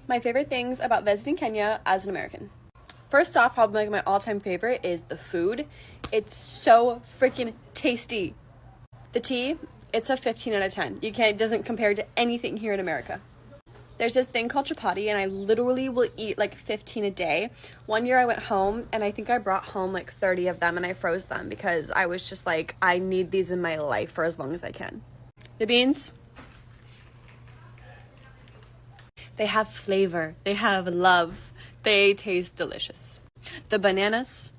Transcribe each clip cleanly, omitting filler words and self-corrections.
My favorite things about visiting Kenya as an American. First off, probably like my all-time favorite is the food. It's so freaking tasty. The tea, it's a 15 out of 10. It doesn't compare to anything here in America. There's this thing called chapati, and I literally will eat like 15 a day. One year I went home, and I think I brought home like 30 of them, and I froze them because I was just like, I need these in my life for as long as I can. The beans, they have flavor. They have love. They taste delicious. The bananas,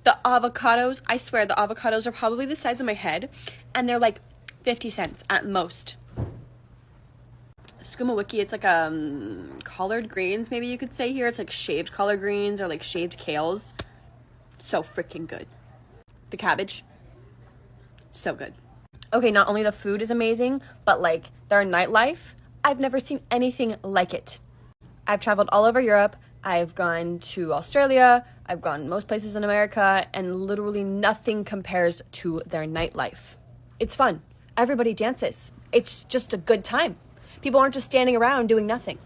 the avocados, I swear the avocados are probably the size of my head, and they're like 50 cents at most. Skumawiki, it's like collard greens, maybe you could say here. It's like shaved collard greens or like shaved kales. So freaking good. The cabbage, so good. Okay, not only the food is amazing, but like their nightlife, I've never seen anything like it. I've traveled all over Europe. I've gone to Australia. I've gone most places in America, and literally nothing compares to their nightlife. It's fun. Everybody dances. It's just a good time. People aren't just standing around doing nothing.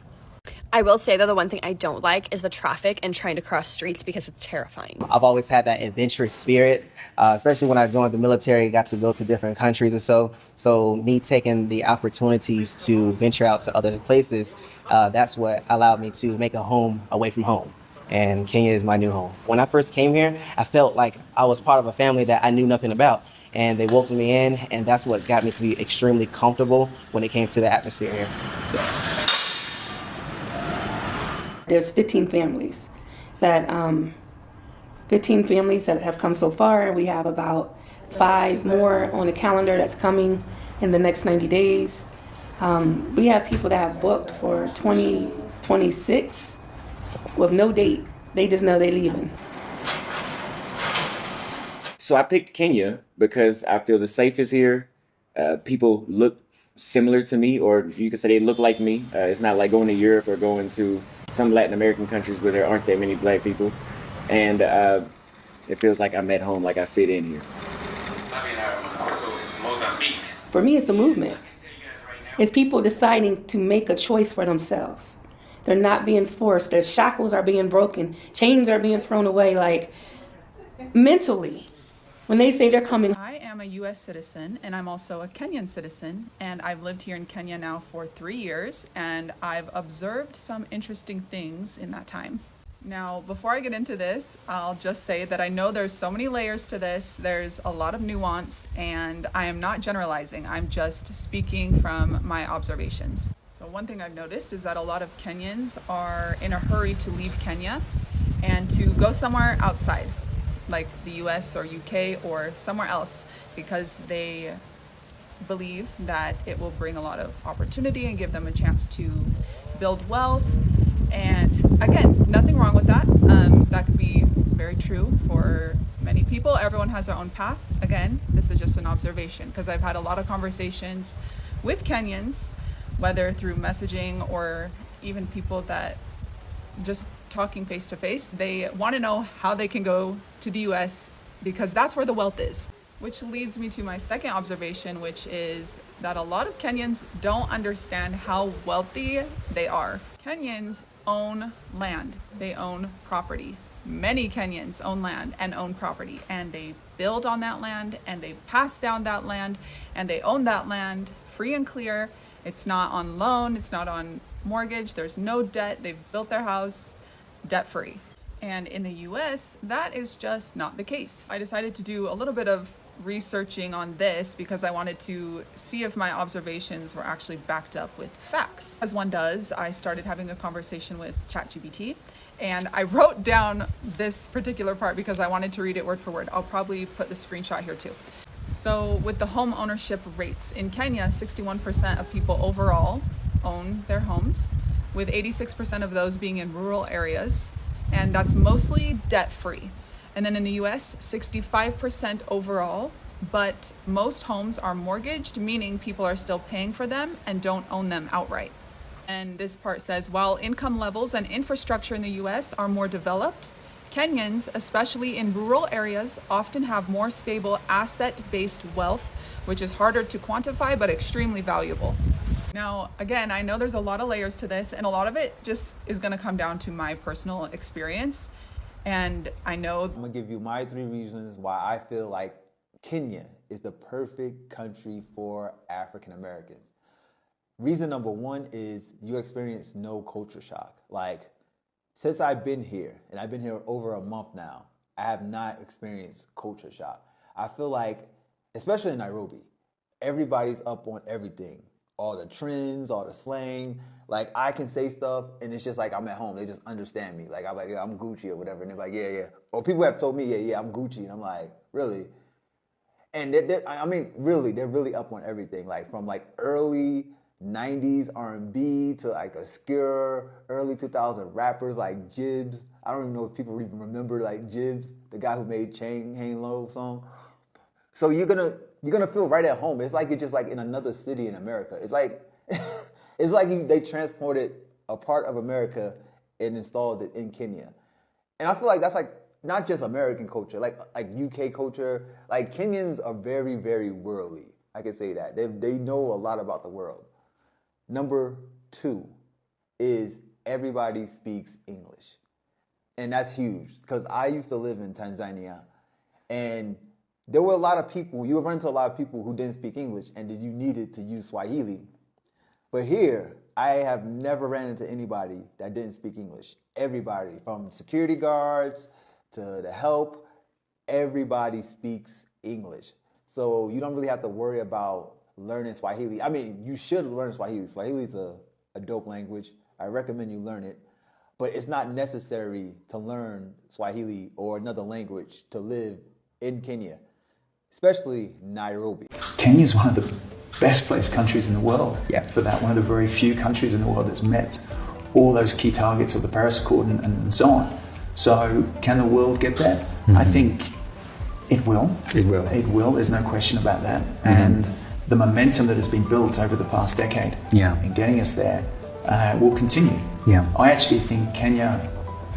I will say, though, the one thing I don't like is the traffic and trying to cross streets because it's terrifying. I've always had that adventurous spirit, especially when I joined the military, got to go to different countries and so. So me taking the opportunities to venture out to other places, that's what allowed me to make a home away from home. And Kenya is my new home. When I first came here, I felt like I was part of a family that I knew nothing about. And they welcomed me in, and that's what got me to be extremely comfortable when it came to the atmosphere here. There's 15 families that have come so far. We have about 5 more on the calendar that's coming in the next 90 days. We have people that have booked for 2026 with no date. They just know they're leaving. So I picked Kenya because I feel the safest here. People look similar to me, or you could say they look like me. It's not like going to Europe or going to some Latin American countries where there aren't that many black people. And it feels like I'm at home, like I fit in here. For me, it's a movement. It's people deciding to make a choice for themselves. They're not being forced. Their shackles are being broken. Chains are being thrown away, like mentally. When they say they're coming. I am a U.S. citizen, and I'm also a Kenyan citizen, and I've lived here in Kenya now for 3 years, and I've observed some interesting things in that time. Now, before I get into this, I'll just say that I know there's so many layers to this. There's a lot of nuance, and I am not generalizing. I'm just speaking from my observations. So one thing I've noticed is that a lot of Kenyans are in a hurry to leave Kenya and to go somewhere outside, like the US or UK or somewhere else, because they believe that it will bring a lot of opportunity and give them a chance to build wealth. And again, nothing wrong with that. That could be very true for many people. Everyone has their own path. Again, this is just an observation because I've had a lot of conversations with Kenyans, whether through messaging or even people that just talking face to face. They want to know how they can go to the US because that's where the wealth is. Which leads me to my second observation, which is that a lot of Kenyans don't understand how wealthy they are. Kenyans own land. They own property. Many Kenyans own land and own property, and they build on that land, and they pass down that land, and they own that land free and clear. It's not on loan. It's not on mortgage. There's no debt. They've built their house debt-free. And in the US, that is just not the case. I decided to do a little bit of researching on this because I wanted to see if my observations were actually backed up with facts. As one does, I started having a conversation with ChatGPT, and I wrote down this particular part because I wanted to read it word for word. I'll probably put the screenshot here too. So with the home ownership rates in Kenya, 61% of people overall own their homes, with 86% of those being in rural areas, and that's mostly debt-free. And then in the US, 65% overall, but most homes are mortgaged, meaning people are still paying for them and don't own them outright. And this part says, while income levels and infrastructure in the US are more developed, Kenyans, especially in rural areas, often have more stable asset-based wealth, which is harder to quantify but extremely valuable. Now, again, I know there's a lot of layers to this, and a lot of it just is going to come down to my personal experience. And I know I'm going to give you my 3 reasons why I feel like Kenya is the perfect country for African Americans. Reason number 1 is you experience no culture shock. Like, since I've been here, and I've been here over a month now, I have not experienced culture shock. I feel like, especially in Nairobi, everybody's up on everything. All the trends, all the slang. Like, I can say stuff, and it's just like I'm at home. They just understand me. Like, I'm like, yeah, I'm Gucci or whatever. And they're like, yeah, yeah. Or people have told me, yeah, I'm Gucci. And I'm like, really? And really, they're really up on everything. Like, from like early 90s R&B to like obscure early 2000 rappers like Jibbs. I don't even know if people even remember like Jibbs, the guy who made Chain Hang Low song. So you're gonna feel right at home. It's like you're just like in another city in America. It's like they transported a part of America and installed it in Kenya. And I feel like that's like not just American culture, like UK culture. Like, Kenyans are very, very worldly. I can say that. They know a lot about the world. Number 2 is everybody speaks English. And that's huge, because I used to live in Tanzania, and there were a lot of people, you would run into a lot of people who didn't speak English, and that you needed to use Swahili. But here, I have never ran into anybody that didn't speak English. Everybody, from security guards to the help, everybody speaks English. So you don't really have to worry about learning Swahili. I mean, you should learn Swahili. Swahili is a dope language. I recommend you learn it. But it's not necessary to learn Swahili or another language to live in Kenya, especially Nairobi. Kenya is one of the best placed countries in the world for that. One of the very few countries in the world that's met all those key targets of the Paris Accord and so on. So can the world get there? Mm-hmm. I think it will. It will. It will. There's no question about that. Mm-hmm. And the momentum that has been built over the past decade in getting us there will continue. Yeah. I actually think Kenya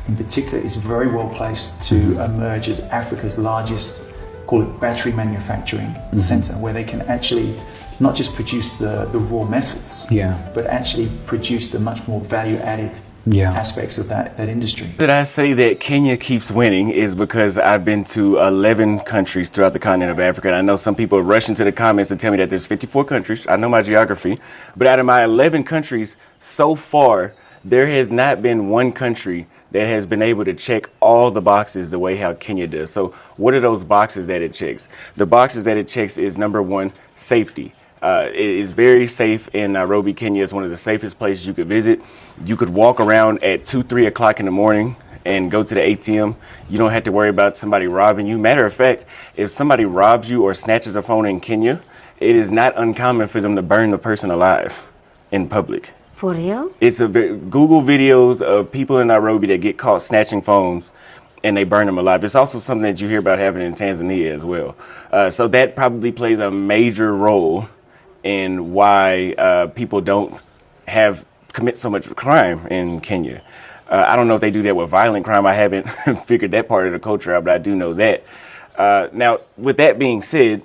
in particular is very well placed to emerge as Africa's largest, call it battery manufacturing center, where they can actually not just produce the raw metals, but actually produce the much more value added aspects of that industry. That I say that Kenya keeps winning is because I've been to 11 countries throughout the continent of Africa. And I know some people rush into the comments and tell me that there's 54 countries. I know my geography. But out of my 11 countries so far, there has not been one country that has been able to check all the boxes the way how Kenya does. So what are those boxes that it checks? The boxes that it checks is, number 1, safety. It is very safe in Nairobi, Kenya. It's one of the safest places you could visit. You could walk around at 2, 3 o'clock in the morning and go to the ATM. You don't have to worry about somebody robbing you. Matter of fact, if somebody robs you or snatches a phone in Kenya, it is not uncommon for them to burn the person alive in public. For real? It's Google videos of people in Nairobi that get caught snatching phones and they burn them alive. It's also something that you hear about happening in Tanzania as well. So that probably plays a major role in why people don't commit so much crime in Kenya. I don't know if they do that with violent crime. I haven't figured that part of the culture out, but I do know that. Now, with that being said,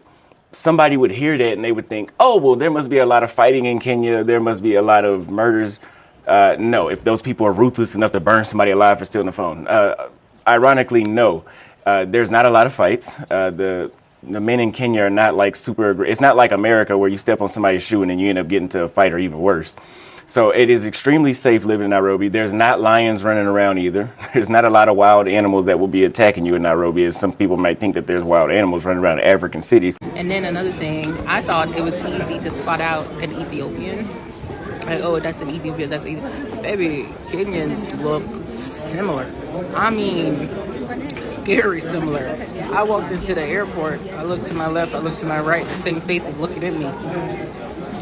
somebody would hear that and they would think, oh, well, there must be a lot of fighting in Kenya. There must be a lot of murders. No, if those people are ruthless enough to burn somebody alive for stealing the phone. Ironically, no. There's not a lot of fights. The men in Kenya are not like it's not like America where you step on somebody's shoe and then you end up getting into a fight or even worse. So it is extremely safe living in Nairobi. There's not lions running around either. There's not a lot of wild animals that will be attacking you in Nairobi, as some people might think that there's wild animals running around in African cities. And then another thing, I thought it was easy to spot out an Ethiopian. Like, oh, that's an Ethiopian, that's Ethiopian. Baby, Kenyans look similar. I mean, scary similar. I walked into the airport, I looked to my left, I looked to my right, the same faces looking at me.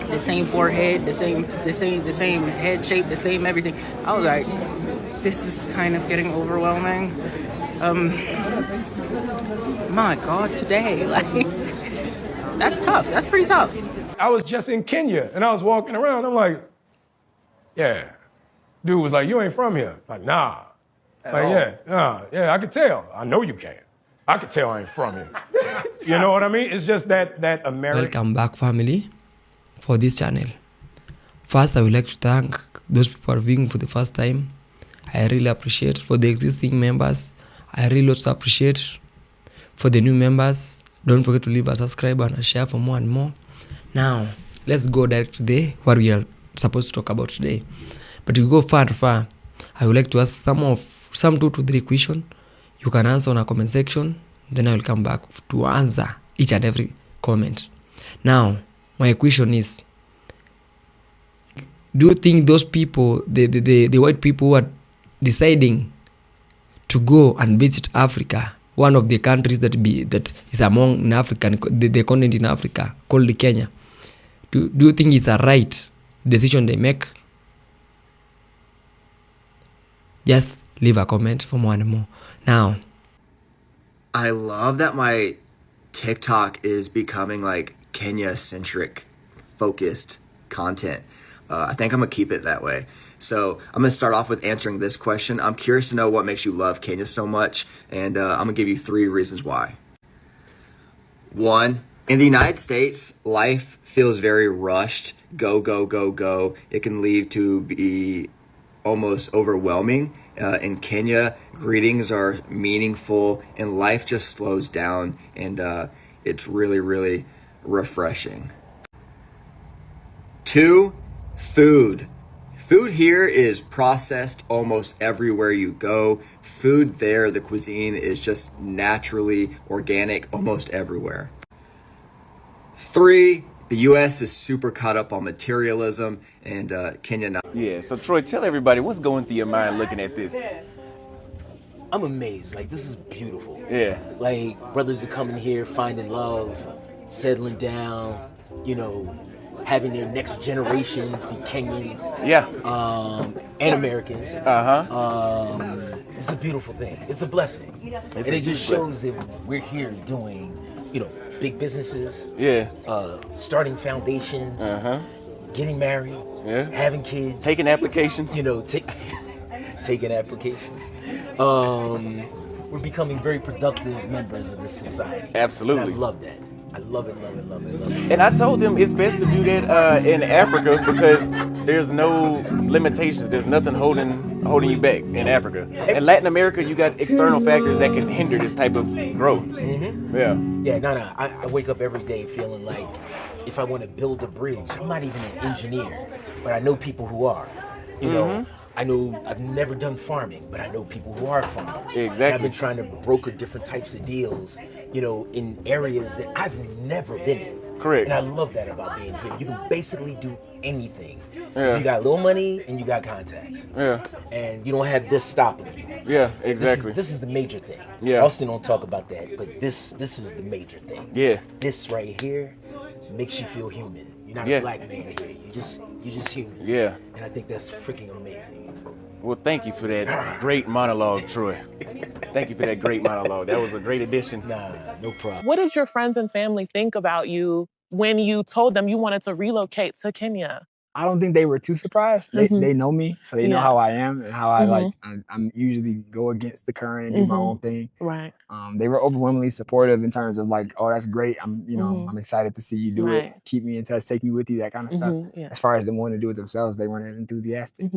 The same forehead, the same head shape, the same everything. I was like, this is kind of getting overwhelming. My God, today, like, that's tough. That's pretty tough. I was just in Kenya and I was walking around. I'm like, yeah. Dude was like, you ain't from here. Like, nah. Like, yeah, I could tell. I know you can. I could tell I ain't from here. You know what I mean? It's just that American. Welcome back, family, for this channel. First, I would like to thank those people who are viewing for the first time. I really appreciate. For the existing members, I really also appreciate. For the new members, don't forget to leave a subscribe and a share for more and more. Now, let's go direct to what we are supposed to talk about today. But we go far, I would like to ask some 2 to 3 questions. You can answer on a comment section. Then I will come back to answer each and every comment. Now, my question is, do you think those people, the white people who are deciding to go and visit Africa, one of the countries that is among in Africa, the continent in Africa, called Kenya, do you think it's a right decision they make? Just leave a comment for more and more. Now, I love that my TikTok is becoming like Kenya-centric, focused content. I think I'm gonna keep it that way. So I'm gonna start off with answering this question. I'm curious to know what makes you love Kenya so much, and I'm gonna give you 3 reasons why. 1, in the United States, life feels very rushed. Go, go, go, go. It can lead to be almost overwhelming. In Kenya, greetings are meaningful and life just slows down, and it's really, really refreshing. 2, food. Food here is processed almost everywhere you go. Food there, the cuisine is just naturally organic almost everywhere. 3, the U.S. is super caught up on materialism, and Kenya not. Yeah, so Troy, tell everybody what's going through your mind looking at this. I'm amazed. Like, this is beautiful. Yeah. Like, brothers are coming here, finding love, settling down, having their next generations be Kenyans. Yeah. And Americans. It's a beautiful thing. It's a blessing. And it just shows that we're here doing, big businesses. Yeah. Starting foundations. Getting married. Yeah. Having kids. Taking applications. Taking applications. We're becoming very productive members of this society. Absolutely. And I love that. I love it. And I told them it's best to do that in Africa because there's no limitations. There's nothing holding you back in Africa. In Latin America, you got external factors that can hinder this type of growth. Yeah. Yeah, no. I wake up every day feeling like if I want to build a bridge, I'm not even an engineer, but I know people who are. I know I've never done farming, but I know people who are farmers. Exactly. And I've been trying to broker different types of deals, in areas that I've never been in. Correct. And I love that about being here. You can basically do anything. Yeah. If you got a little money and you got contacts. Yeah. And you don't have this stopping you. Yeah, exactly. This is the major thing. Yeah. Austin don't talk about that, but this is the major thing. Yeah. This right here makes you feel human. You're not a black man here. You're just human. Yeah. And I think that's freaking amazing. Well, thank you for that great monologue, Troy. Thank you for that great monologue. That was a great addition. Nah, no problem. What did your friends and family think about you when you told them you wanted to relocate to Kenya? I don't think they were too surprised. They know me, so they know how I am and how I like. I'm usually go against the current and do my own thing. Right. They were overwhelmingly supportive in terms of like, oh, that's great. I'm excited to see you do it. Keep me in touch, take me with you, that kind of stuff. Yeah. As far as them wanting to do it themselves, they weren't as enthusiastic.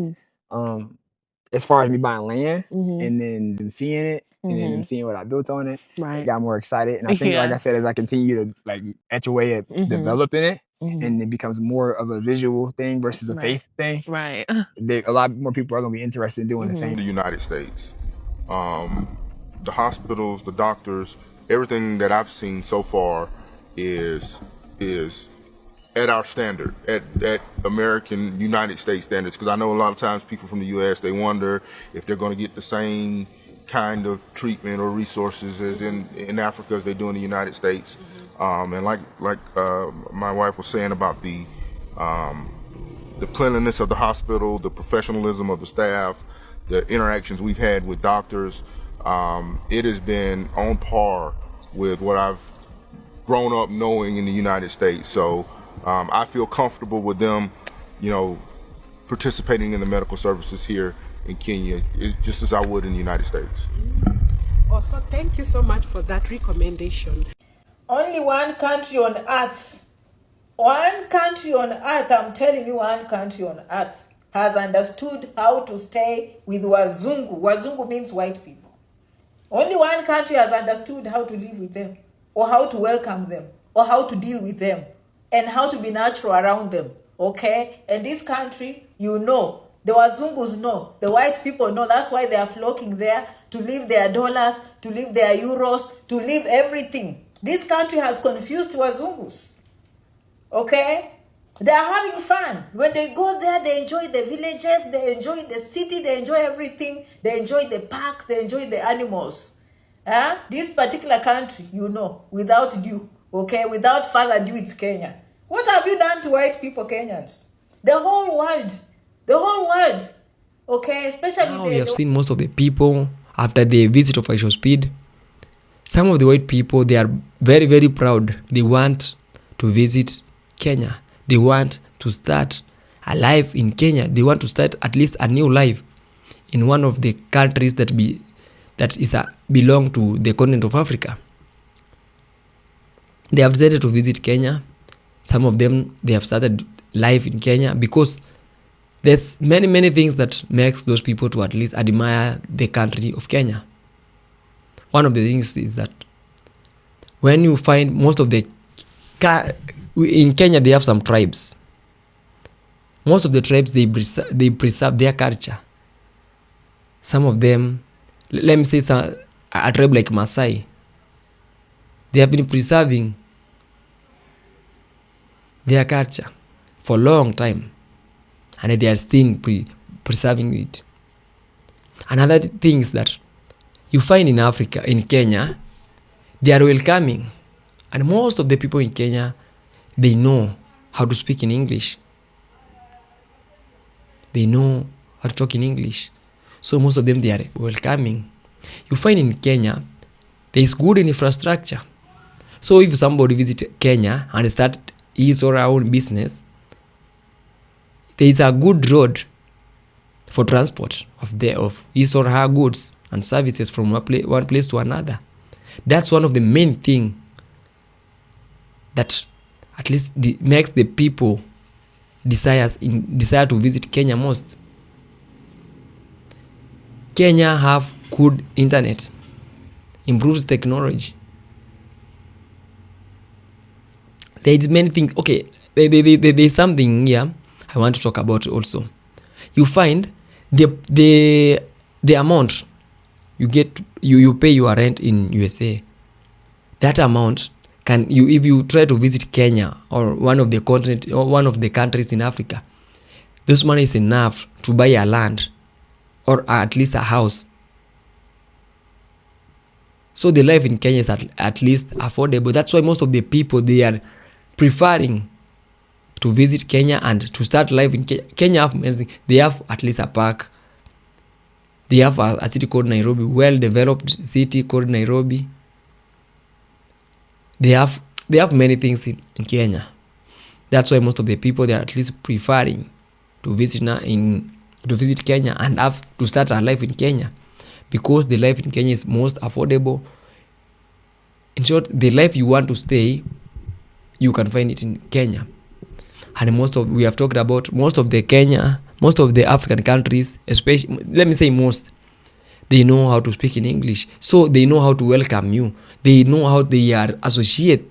As far as me buying land and then them seeing it and then them seeing what I built on it, I got more excited. And I think, like I said, as I continue to like etch away at developing it, and it becomes more of a visual thing versus a faith thing. Right. A lot more people are gonna be interested in doing the same. The United States, the hospitals, the doctors, everything that I've seen so far is at our standard, at American United States standards. Because I know a lot of times people from the U.S. they wonder if they're going to get the same kind of treatment or resources as in Africa as they do in the United States. And like my wife was saying about the cleanliness of the hospital, the professionalism of the staff, the interactions we've had with doctors, it has been on par with what I've grown up knowing in the United States. So I feel comfortable with them, participating in the medical services here in Kenya, just as I would in the United States. Also, thank you so much for that recommendation. Only one country on earth One country on earth, I'm telling you, one country on earth has understood how to stay with Wazungu. Wazungu means white people. Only one country has understood how to live with them, or how to welcome them, or how to deal with them, and how to be natural around them. Okay? And this country, you know, the Wazungus know, the white people know. That's why they are flocking there to leave their dollars, to leave their euros, to leave everything. This country has confused Wazungus. Okay? They are having fun. When they go there, they enjoy the villages, they enjoy the city, they enjoy everything. They enjoy the parks, they enjoy the animals. This particular country, you know, without due, okay, without further due, it's Kenya. What have you done to white people, Kenyans? The whole world, okay, especially Now we have seen most of the people after the visit of Aisha Speed. Some of the white people, they are very, very proud. They want to visit Kenya. They want to start a life in Kenya. They want to start at least a new life in one of the countries that belong to the continent of Africa. They have decided to visit Kenya. Some of them, they have started life in Kenya because there's many things that makes those people to at least admire the country of Kenya. One of the things is that when you find most of the in Kenya, they have some tribes. Most of the tribes, they preserve their culture. Some of them, let me say a tribe like Maasai, they have been preserving their culture for a long time, and they are still preserving it. Another thing is that you find in Africa, in Kenya, they are welcoming, and most of the people in Kenya, they know how to speak in English. They know how to talk in English. So most of them, they are welcoming. You find in Kenya, there is good infrastructure. So if somebody visit Kenya and start his or her own business, there is a good road for transport of his or her goods and services from one place to another. That's one of the main things that at least makes the people desire to visit Kenya most. Kenya have good internet, improved technology. There is many things. Okay, there is something here I want to talk about also. You find the amount you get, you pay your rent in USA. That amount if you try to visit Kenya or one of the continent or one of the countries in Africa, this money is enough to buy a land or at least a house. So the life in Kenya is at least affordable. That's why most of the people, they are preferring to visit Kenya and to start life in Kenya. Kenya they have at least a park. They have a city called Nairobi, well-developed city called Nairobi. They have many things in Kenya. That's why most of the people, they are at least preferring to visit Kenya and have to start a life in Kenya, because the life in Kenya is most affordable. In short, the life you want to stay, you can find it in Kenya. And we have talked about most of the African countries, especially, let me say most, they know how to speak in English. So they know how to welcome you. They know how they are associated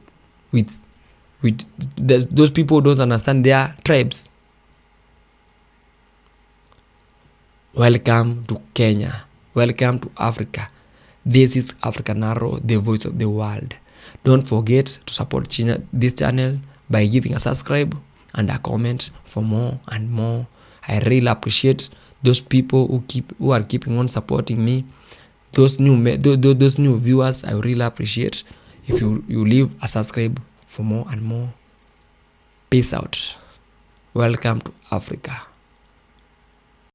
with those people who don't understand their tribes. Welcome to Kenya. Welcome to Africa. This is African Arrow, the voice of the world. Don't forget to support this channel by giving a subscribe and a comment for more and more. I really appreciate those people who are keeping on supporting me. Those new viewers, I really appreciate if you leave a subscribe for more and more. Peace out. Welcome to Africa.